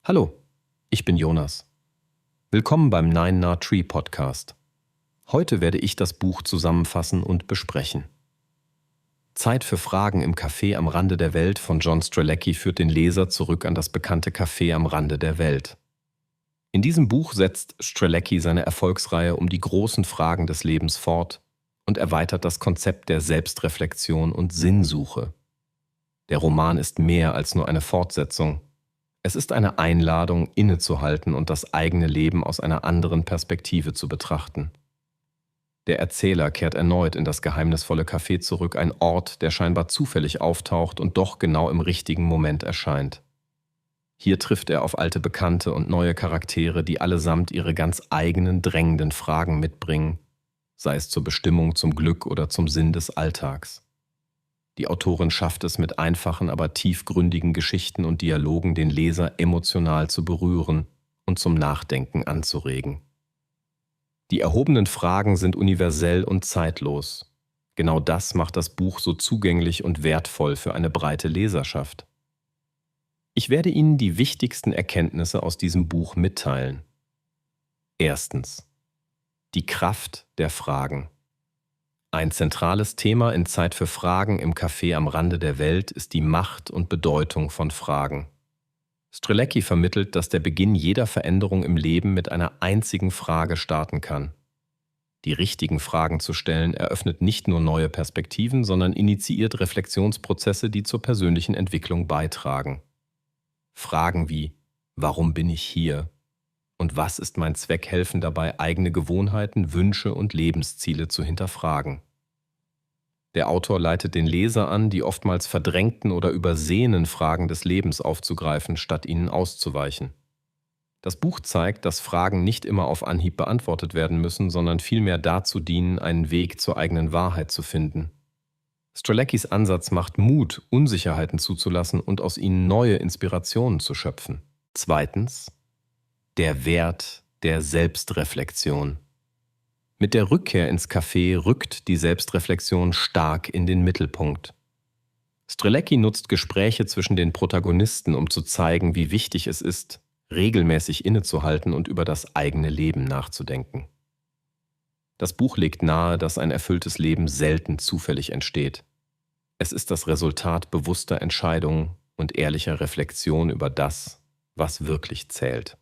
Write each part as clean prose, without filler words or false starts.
Hallo, ich bin Jonas. Willkommen beim Nine Na Tree Podcast. Heute werde ich das Buch zusammenfassen und besprechen. Zeit für Fragen im Café am Rande der Welt von John Strzelecki führt den Leser zurück an das bekannte Café am Rande der Welt. In diesem Buch setzt Strzelecki seine Erfolgsreihe um die großen Fragen des Lebens fort und erweitert das Konzept der Selbstreflexion und Sinnsuche. Der Roman ist mehr als nur eine Fortsetzung. Es ist eine Einladung, innezuhalten und das eigene Leben aus einer anderen Perspektive zu betrachten. Der Erzähler kehrt erneut in das geheimnisvolle Café zurück, ein Ort, der scheinbar zufällig auftaucht und doch genau im richtigen Moment erscheint. Hier trifft er auf alte Bekannte und neue Charaktere, die allesamt ihre ganz eigenen drängenden Fragen mitbringen, sei es zur Bestimmung, zum Glück oder zum Sinn des Alltags. Die Autorin schafft es mit einfachen, aber tiefgründigen Geschichten und Dialogen, den Leser emotional zu berühren und zum Nachdenken anzuregen. Die erhobenen Fragen sind universell und zeitlos. Genau das macht das Buch so zugänglich und wertvoll für eine breite Leserschaft. Ich werde Ihnen die wichtigsten Erkenntnisse aus diesem Buch mitteilen. Erstens: Die Kraft der Fragen. Ein zentrales Thema in Zeit für Fragen im Café am Rande der Welt ist die Macht und Bedeutung von Fragen. Strzelecki vermittelt, dass der Beginn jeder Veränderung im Leben mit einer einzigen Frage starten kann. Die richtigen Fragen zu stellen eröffnet nicht nur neue Perspektiven, sondern initiiert Reflexionsprozesse, die zur persönlichen Entwicklung beitragen. Fragen wie: Warum bin ich hier? Und was ist mein Zweck, helfen dabei, eigene Gewohnheiten, Wünsche und Lebensziele zu hinterfragen. Der Autor leitet den Leser an, die oftmals verdrängten oder übersehenen Fragen des Lebens aufzugreifen, statt ihnen auszuweichen. Das Buch zeigt, dass Fragen nicht immer auf Anhieb beantwortet werden müssen, sondern vielmehr dazu dienen, einen Weg zur eigenen Wahrheit zu finden. Strzelecki's Ansatz macht Mut, Unsicherheiten zuzulassen und aus ihnen neue Inspirationen zu schöpfen. Zweitens: Der Wert der Selbstreflexion. Mit der Rückkehr ins Café rückt die Selbstreflexion stark in den Mittelpunkt. Strzelecki nutzt Gespräche zwischen den Protagonisten, um zu zeigen, wie wichtig es ist, regelmäßig innezuhalten und über das eigene Leben nachzudenken. Das Buch legt nahe, dass ein erfülltes Leben selten zufällig entsteht. Es ist das Resultat bewusster Entscheidungen und ehrlicher Reflexion über das, was wirklich zählt.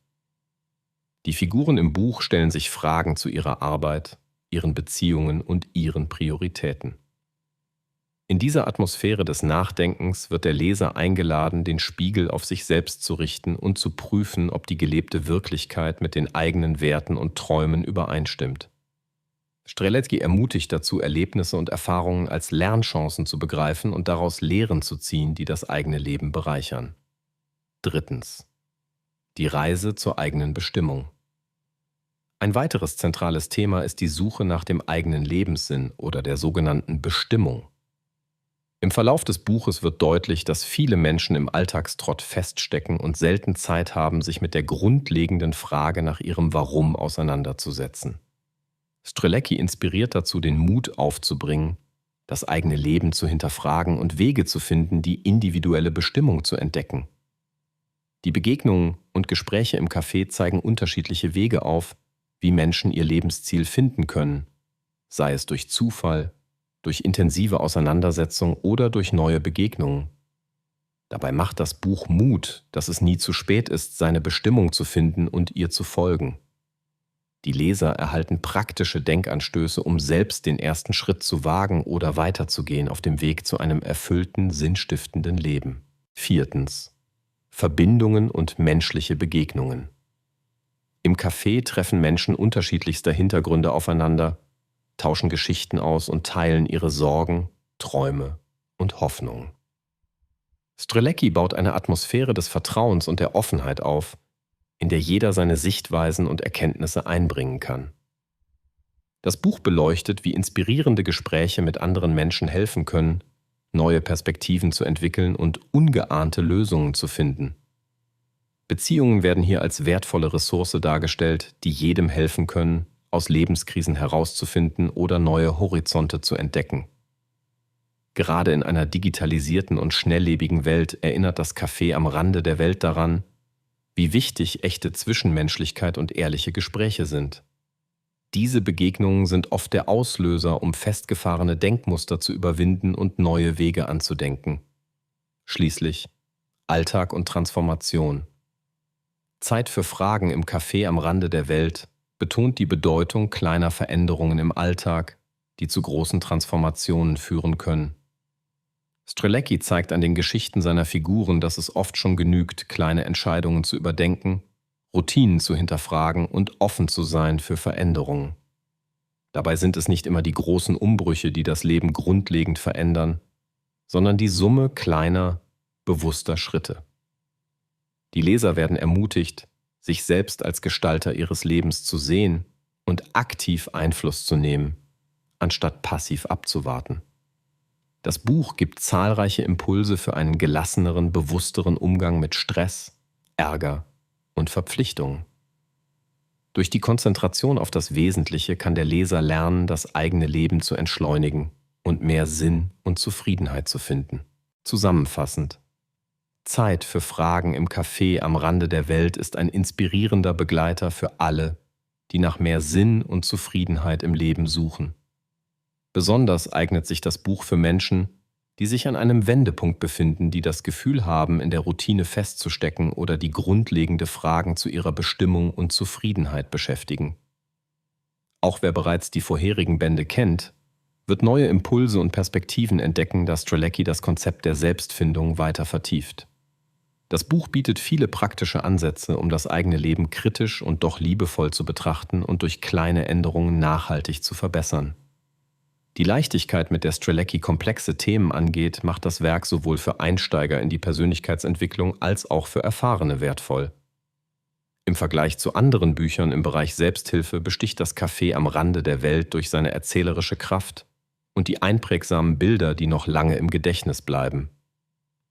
Die Figuren im Buch stellen sich Fragen zu ihrer Arbeit, ihren Beziehungen und ihren Prioritäten. In dieser Atmosphäre des Nachdenkens wird der Leser eingeladen, den Spiegel auf sich selbst zu richten und zu prüfen, ob die gelebte Wirklichkeit mit den eigenen Werten und Träumen übereinstimmt. Strzelecki ermutigt dazu, Erlebnisse und Erfahrungen als Lernchancen zu begreifen und daraus Lehren zu ziehen, die das eigene Leben bereichern. Drittens: Die Reise zur eigenen Bestimmung. Ein weiteres zentrales Thema ist die Suche nach dem eigenen Lebenssinn oder der sogenannten Bestimmung. Im Verlauf des Buches wird deutlich, dass viele Menschen im Alltagstrott feststecken und selten Zeit haben, sich mit der grundlegenden Frage nach ihrem Warum auseinanderzusetzen. Strzelecki inspiriert dazu, den Mut aufzubringen, das eigene Leben zu hinterfragen und Wege zu finden, die individuelle Bestimmung zu entdecken. Die Begegnungen und Gespräche im Café zeigen unterschiedliche Wege auf, wie Menschen ihr Lebensziel finden können, sei es durch Zufall, durch intensive Auseinandersetzung oder durch neue Begegnungen. Dabei macht das Buch Mut, dass es nie zu spät ist, seine Bestimmung zu finden und ihr zu folgen. Die Leser erhalten praktische Denkanstöße, um selbst den ersten Schritt zu wagen oder weiterzugehen auf dem Weg zu einem erfüllten, sinnstiftenden Leben. Viertens: Verbindungen und menschliche Begegnungen. Im Café treffen Menschen unterschiedlichster Hintergründe aufeinander, tauschen Geschichten aus und teilen ihre Sorgen, Träume und Hoffnungen. Strzelecki baut eine Atmosphäre des Vertrauens und der Offenheit auf, in der jeder seine Sichtweisen und Erkenntnisse einbringen kann. Das Buch beleuchtet, wie inspirierende Gespräche mit anderen Menschen helfen können, neue Perspektiven zu entwickeln und ungeahnte Lösungen zu finden. Beziehungen werden hier als wertvolle Ressource dargestellt, die jedem helfen können, aus Lebenskrisen herauszufinden oder neue Horizonte zu entdecken. Gerade in einer digitalisierten und schnelllebigen Welt erinnert das Café am Rande der Welt daran, wie wichtig echte Zwischenmenschlichkeit und ehrliche Gespräche sind. Diese Begegnungen sind oft der Auslöser, um festgefahrene Denkmuster zu überwinden und neue Wege anzudenken. Schließlich Alltag und Transformation. Zeit für Fragen im Café am Rande der Welt betont die Bedeutung kleiner Veränderungen im Alltag, die zu großen Transformationen führen können. Strzelecki zeigt an den Geschichten seiner Figuren, dass es oft schon genügt, kleine Entscheidungen zu überdenken, Routinen zu hinterfragen und offen zu sein für Veränderungen. Dabei sind es nicht immer die großen Umbrüche, die das Leben grundlegend verändern, sondern die Summe kleiner, bewusster Schritte. Die Leser werden ermutigt, sich selbst als Gestalter ihres Lebens zu sehen und aktiv Einfluss zu nehmen, anstatt passiv abzuwarten. Das Buch gibt zahlreiche Impulse für einen gelasseneren, bewussteren Umgang mit Stress, Ärger und Verpflichtungen. Durch die Konzentration auf das Wesentliche kann der Leser lernen, das eigene Leben zu entschleunigen und mehr Sinn und Zufriedenheit zu finden. Zusammenfassend: Zeit für Fragen im Café am Rande der Welt ist ein inspirierender Begleiter für alle, die nach mehr Sinn und Zufriedenheit im Leben suchen. Besonders eignet sich das Buch für Menschen, die sich an einem Wendepunkt befinden, die das Gefühl haben, in der Routine festzustecken oder die grundlegende Fragen zu ihrer Bestimmung und Zufriedenheit beschäftigen. Auch wer bereits die vorherigen Bände kennt, wird neue Impulse und Perspektiven entdecken, da Strzelecki das Konzept der Selbstfindung weiter vertieft. Das Buch bietet viele praktische Ansätze, um das eigene Leben kritisch und doch liebevoll zu betrachten und durch kleine Änderungen nachhaltig zu verbessern. Die Leichtigkeit, mit der Strzelecki komplexe Themen angeht, macht das Werk sowohl für Einsteiger in die Persönlichkeitsentwicklung als auch für Erfahrene wertvoll. Im Vergleich zu anderen Büchern im Bereich Selbsthilfe besticht das Café am Rande der Welt durch seine erzählerische Kraft und die einprägsamen Bilder, die noch lange im Gedächtnis bleiben.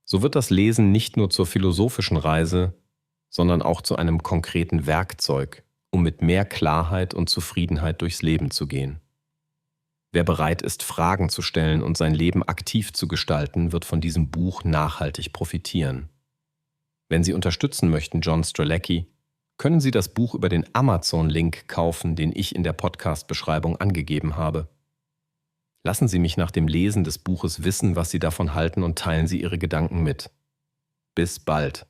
So wird das Lesen nicht nur zur philosophischen Reise, sondern auch zu einem konkreten Werkzeug, um mit mehr Klarheit und Zufriedenheit durchs Leben zu gehen. Wer bereit ist, Fragen zu stellen und sein Leben aktiv zu gestalten, wird von diesem Buch nachhaltig profitieren. Wenn Sie unterstützen möchten, John Strzelecki, können Sie das Buch über den Amazon-Link kaufen, den ich in der Podcast-Beschreibung angegeben habe. Lassen Sie mich nach dem Lesen des Buches wissen, was Sie davon halten, und teilen Sie Ihre Gedanken mit. Bis bald.